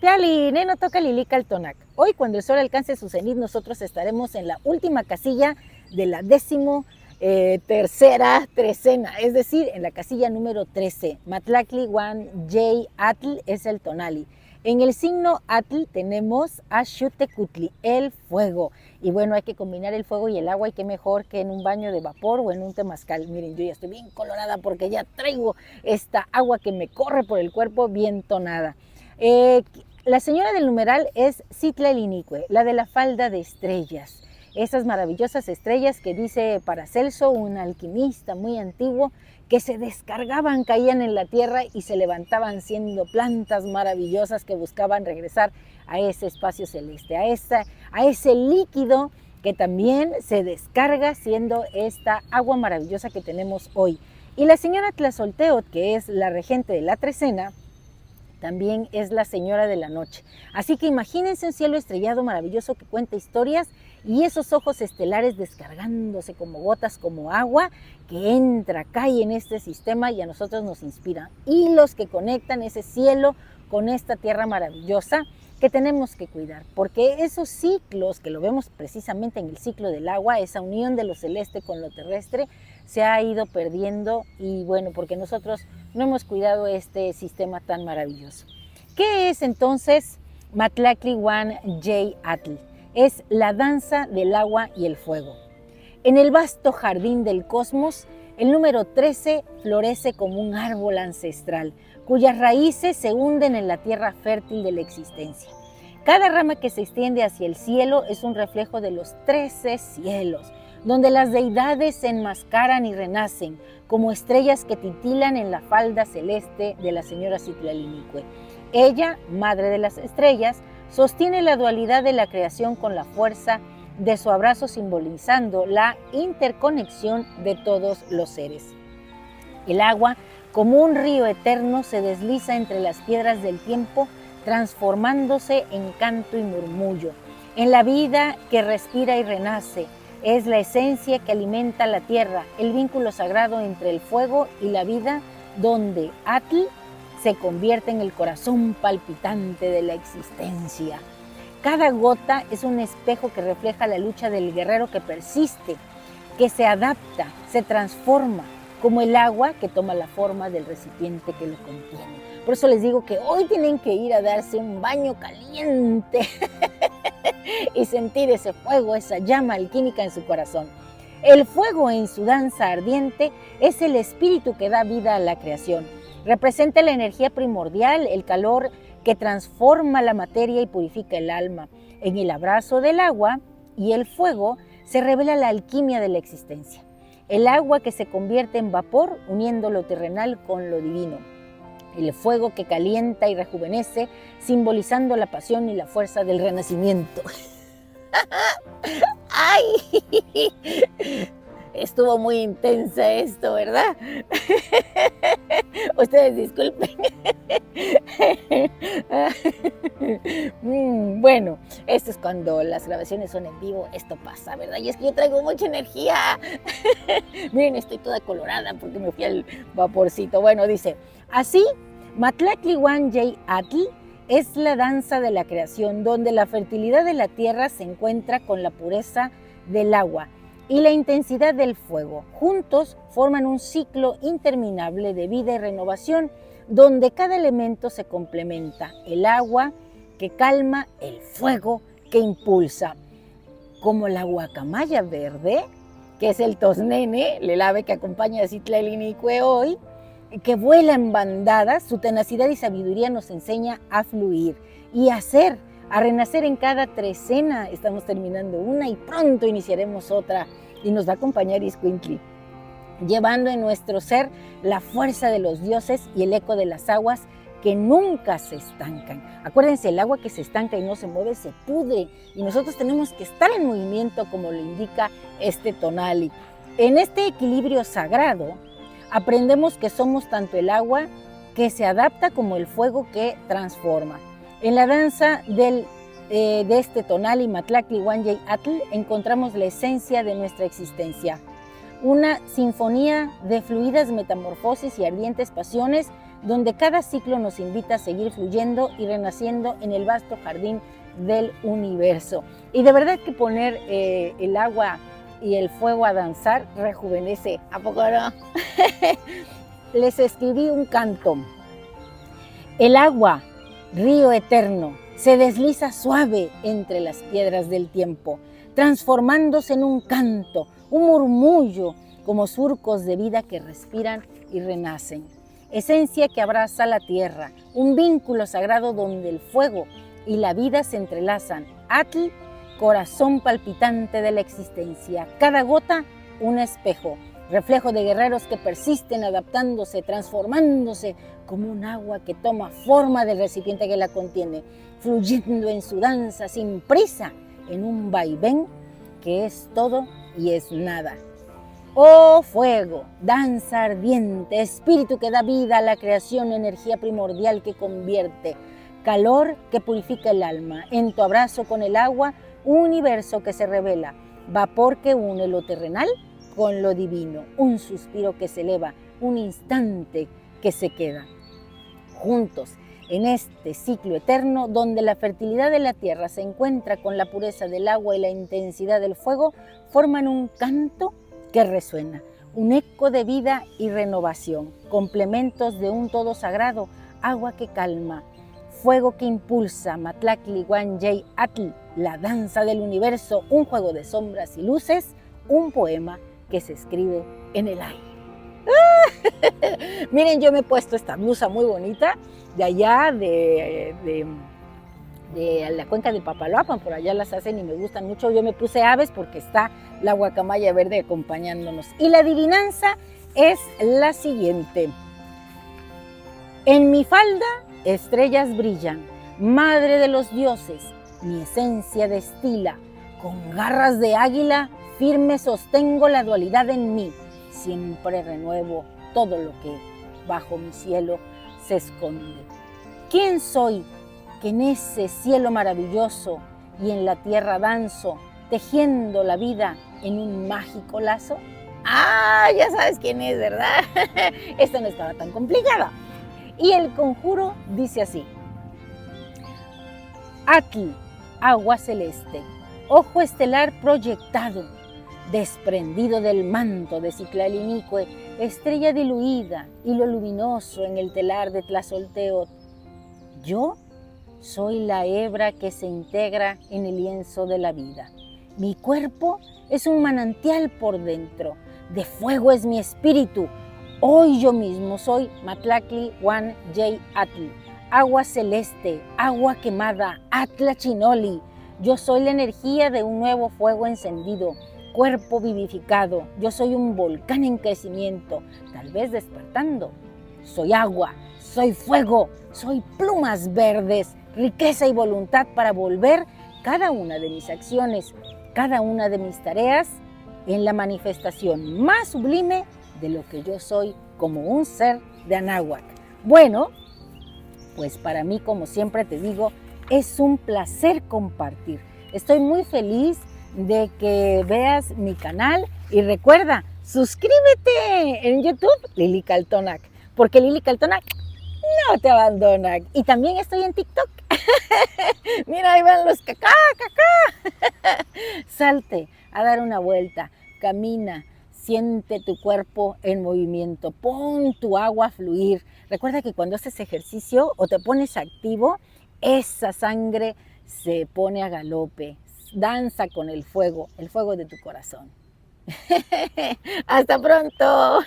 Piali, neno toca Lilica al Tonac. Hoy, cuando el sol alcance su cenit, nosotros estaremos en la última casilla de la tercera trecena, es decir, en la casilla número 13. Matlacli Wan J Atl es el tonali. En el signo Atl tenemos a Xutecutli, el fuego. Y bueno, hay que combinar el fuego y el agua, y qué mejor que en un baño de vapor o en un temazcal. Miren, yo ya estoy bien colorada porque ya traigo esta agua que me corre por el cuerpo bien tonada. La señora del numeral es Citlalinicue, la de la falda de estrellas. Esas maravillosas estrellas que dice Paracelso, un alquimista muy antiguo, que se descargaban, caían en la tierra y se levantaban siendo plantas maravillosas que buscaban regresar a ese espacio celeste, a ese líquido que también se descarga siendo esta agua maravillosa que tenemos hoy. Y la señora Tlazolteotl, que es la regente de la trecena, también es la señora de la noche. Así que imagínense un cielo estrellado maravilloso que cuenta historias y esos ojos estelares descargándose como gotas, como agua, que entra, cae en este sistema y a nosotros nos inspira. Hilos que conectan ese cielo con esta tierra maravillosa que tenemos que cuidar, porque esos ciclos, que lo vemos precisamente en el ciclo del agua, esa unión de lo celeste con lo terrestre, se ha ido perdiendo, y bueno, porque nosotros no hemos cuidado este sistema tan maravilloso. ¿Qué es entonces Matlacli Wan J Atl? Es la danza del agua y el fuego. En el vasto jardín del cosmos, el número 13 florece como un árbol ancestral, cuyas raíces se hunden en la tierra fértil de la existencia. Cada rama que se extiende hacia el cielo es un reflejo de los 13 cielos, donde las deidades se enmascaran y renacen como estrellas que titilan en la falda celeste de la señora Citlalinicue. Ella, madre de las estrellas, sostiene la dualidad de la creación con la fuerza de su abrazo, simbolizando la interconexión de todos los seres. El agua, como un río eterno, se desliza entre las piedras del tiempo, transformándose en canto y murmullo. En la vida que respira y renace, es la esencia que alimenta la tierra, el vínculo sagrado entre el fuego y la vida, donde Atl se convierte en el corazón palpitante de la existencia. Cada gota es un espejo que refleja la lucha del guerrero que persiste, que se adapta, se transforma, como el agua que toma la forma del recipiente que lo contiene. Por eso les digo que hoy tienen que ir a darse un baño caliente y sentir ese fuego, esa llama alquímica en su corazón. El fuego, en su danza ardiente, es el espíritu que da vida a la creación. Representa la energía primordial, el calor que transforma la materia y purifica el alma. En el abrazo del agua y el fuego se revela la alquimia de la existencia. El agua que se convierte en vapor, uniendo lo terrenal con lo divino. El fuego que calienta y rejuvenece, simbolizando la pasión y la fuerza del renacimiento. ¡Ay! Estuvo muy intensa esto, ¿verdad? Ustedes disculpen. Bueno, esto es cuando las grabaciones son en vivo, esto pasa, ¿verdad? Y es que yo traigo mucha energía. Miren, estoy toda colorada porque me fui al vaporcito. Bueno, dice, así, Matlacli Wan J Atl es la danza de la creación, donde la fertilidad de la tierra se encuentra con la pureza del agua y la intensidad del fuego. Juntos forman un ciclo interminable de vida y renovación, donde cada elemento se complementa. El agua que calma, el fuego que impulsa. Como la guacamaya verde, que es el tosnene, el ave que acompaña a Citlalinicue hoy, que vuela en bandadas, su tenacidad y sabiduría nos enseña a fluir y a ser, a renacer en cada trecena. Estamos terminando una y pronto iniciaremos otra, y nos va a acompañar Ixcuintli, llevando en nuestro ser la fuerza de los dioses y el eco de las aguas que nunca se estancan. Acuérdense, el agua que se estanca y no se mueve se pudre, y nosotros tenemos que estar en movimiento, como lo indica este tonali. En este equilibrio sagrado aprendemos que somos tanto el agua que se adapta como el fuego que transforma. En la danza de este tonali, Matlacli Wan J Atl, encontramos la esencia de nuestra existencia. Una sinfonía de fluidas metamorfosis y ardientes pasiones donde cada ciclo nos invita a seguir fluyendo y renaciendo en el vasto jardín del universo. Y de verdad que poner el agua y el fuego a danzar rejuvenece, ¿a poco no? Les escribí un canto. El agua, río eterno, se desliza suave entre las piedras del tiempo, transformándose en un canto, un murmullo, como surcos de vida que respiran y renacen. Esencia que abraza la tierra, un vínculo sagrado donde el fuego y la vida se entrelazan. Atl, corazón palpitante de la existencia. Cada gota, un espejo, reflejo de guerreros que persisten adaptándose, transformándose como un agua que toma forma del recipiente que la contiene, fluyendo en su danza sin prisa, en un vaivén que es todo y es nada. Oh fuego, danza ardiente, espíritu que da vida a la creación, energía primordial que convierte, calor que purifica el alma, en tu abrazo con el agua, un universo que se revela, vapor que une lo terrenal con lo divino, un suspiro que se eleva, un instante que se queda. Juntos, en este ciclo eterno, donde la fertilidad de la tierra se encuentra con la pureza del agua y la intensidad del fuego, forman un canto que resuena, un eco de vida y renovación, complementos de un todo sagrado, agua que calma, fuego que impulsa, Matlactli Guanllay Atl, la danza del universo, un juego de sombras y luces, un poema que se escribe en el aire. Miren, yo me he puesto esta blusa muy bonita de allá, de la cuenca de Papaloapan, por allá las hacen y me gustan mucho. Yo me puse aves porque está la guacamaya verde acompañándonos. Y la adivinanza es la siguiente. En mi falda estrellas brillan, madre de los dioses, mi esencia destila, con garras de águila firme sostengo la dualidad en mí, siempre renuevo todo lo que bajo mi cielo se esconde. ¿Quién soy que en ese cielo maravilloso y en la tierra danzo, tejiendo la vida en un mágico lazo? Ah, ya sabes quién es, ¿verdad? Esta no estaba tan complicada. Y el conjuro dice así. Atl, agua celeste, ojo estelar proyectado, desprendido del manto de Ciclalinicue, estrella diluida, hilo luminoso en el telar de Tlazolteo. Yo soy la hebra que se integra en el lienzo de la vida. Mi cuerpo es un manantial por dentro, de fuego es mi espíritu. Hoy yo mismo soy Matlactli Guanllay Atl, agua celeste, agua quemada, Atla Chinoli. Yo soy la energía de un nuevo fuego encendido, cuerpo vivificado. Yo soy un volcán en crecimiento, tal vez despertando. Soy agua, soy fuego, soy plumas verdes, riqueza y voluntad para volver cada una de mis acciones, cada una de mis tareas en la manifestación más sublime de lo que yo soy como un ser de Anáhuac. Bueno, pues para mí, como siempre te digo, es un placer compartir. Estoy muy feliz de que veas mi canal y recuerda, suscríbete en YouTube, Lili Caltonac, porque Lili Caltonac no te abandona. Y también estoy en TikTok. Mira, ahí van los cacá. Salte a dar una vuelta, camina, siente tu cuerpo en movimiento, pon tu agua a fluir. Recuerda que cuando haces ejercicio o te pones activo, esa sangre se pone a galope, danza con el fuego de tu corazón. Hasta pronto.